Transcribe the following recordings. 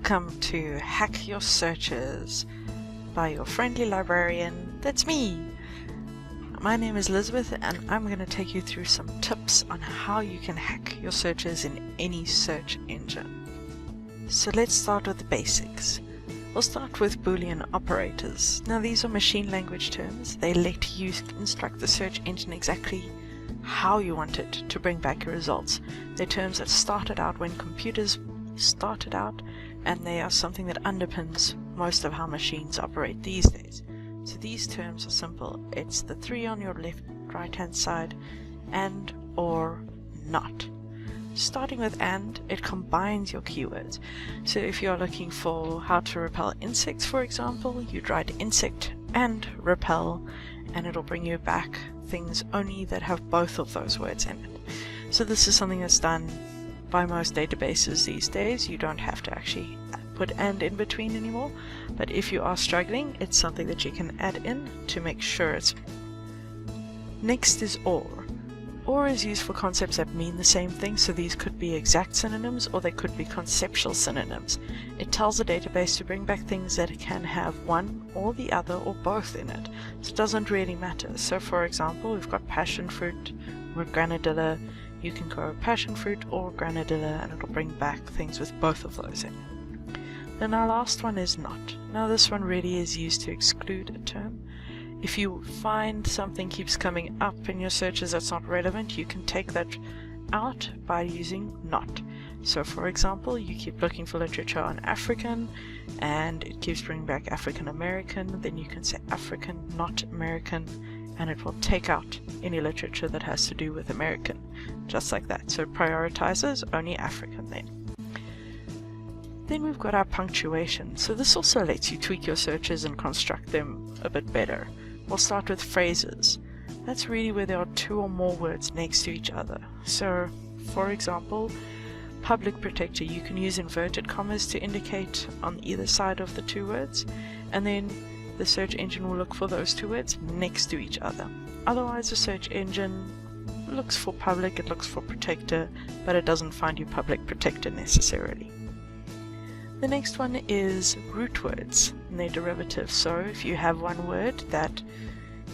Welcome to Hack Your Searches by your friendly librarian, that's me! My name is Elizabeth and I'm going to take you through some tips on how you can hack your searches in any search engine. So let's start with the basics. We'll start with Boolean operators. Now these are machine language terms. They let you instruct the search engine exactly how you want it to bring back your results. They're terms that started out when computers started out, and they are something that underpins most of how machines operate these days. So these terms are simple. It's the three on your right hand side, and or not. Starting with and, it combines your keywords. So if you're looking for how to repel insects, for example, you'd write insect and repel, and it'll bring you back things only that have both of those words in it. So this is something that's done by most databases these days. You don't have to actually put and in between anymore, but if you are struggling, it's something that you can add in to make sure it's. Next is or. Or is used for concepts that mean the same thing, so these could be exact synonyms or they could be conceptual synonyms. It tells the database to bring back things that can have one or the other or both in it, so it doesn't really matter. So for example, we've got passion fruit or granadilla. You can go passion fruit or granadilla and it'll bring back things with both of those in it. Then our last one is not. Now this one really is used to exclude a term. If you find something keeps coming up in your searches that's not relevant, you can take that out by using not. So for example, you keep looking for literature on African and it keeps bringing back African American, then you can say African, not American, and it will take out any literature that has to do with American, just like that. So it prioritizes only African then. Then we've got our punctuation. So this also lets you tweak your searches and construct them a bit better. We'll start with phrases. That's really where there are two or more words next to each other. So for example, public protector, you can use inverted commas to indicate on either side of the two words, and then the search engine will look for those two words next to each other. Otherwise, the search engine looks for public, it looks for protector, but it doesn't find you public protector necessarily. The next one is root words and their derivatives. So if you have one word that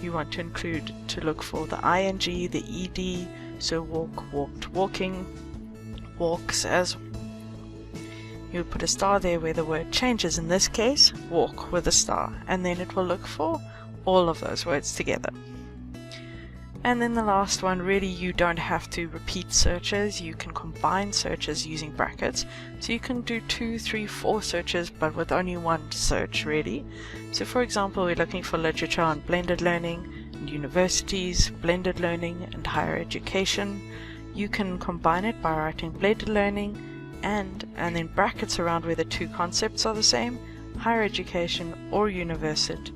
you want to include, to look for the ing, the ed, so walk, walked, walking, walks, as you put a star there where the word changes, in this case walk with a star, and then it will look for all of those words together. And then the last one, really you don't have to repeat searches, you can combine searches using brackets, so you can do 2, 3, 4 searches but with only one search really. So for example, we're looking for literature on blended learning and universities, blended learning and higher education. You can combine it by writing blended learning and then brackets around where the two concepts are the same, higher education or university,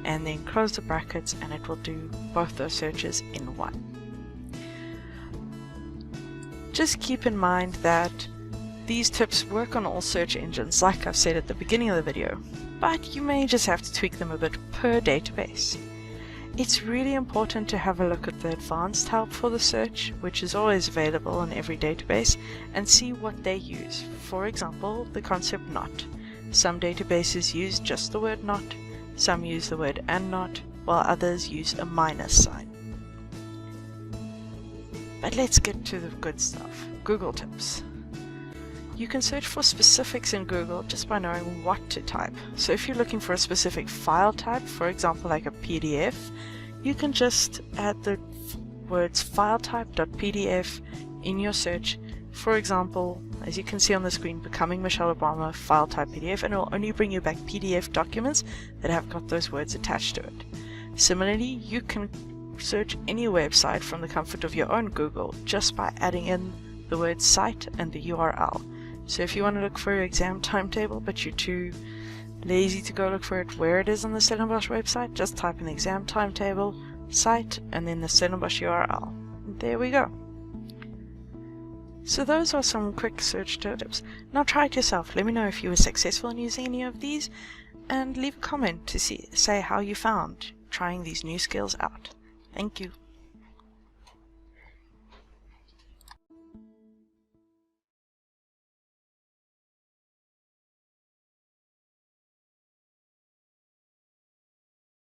and then close the brackets and it will do both those searches in one. Just keep in mind that these tips work on all search engines, like I've said at the beginning of the video, but you may just have to tweak them a bit per database. It's really important to have a look at the advanced help for the search, which is always available on every database, and see what they use. For example, the concept not. Some databases use just the word not, some use the word and not, while others use a minus sign. But let's get to the good stuff. Google tips. You can search for specifics in Google just by knowing what to type. So if you're looking for a specific file type, for example like a PDF, you can just add the words filetype.pdf in your search. For example, as you can see on the screen, Becoming Michelle Obama, file type PDF, and it will only bring you back PDF documents that have got those words attached to it. Similarly, you can search any website from the comfort of your own Google just by adding in the word site and the URL. So if you want to look for your exam timetable but you're too lazy to go look for it where it is on the Stellenbosch website, just type in the exam timetable, site, and then the Stellenbosch URL. And there we go. So those are some quick search tips. Now try it yourself. Let me know if you were successful in using any of these, and leave a comment to say how you found trying these new skills out. Thank you.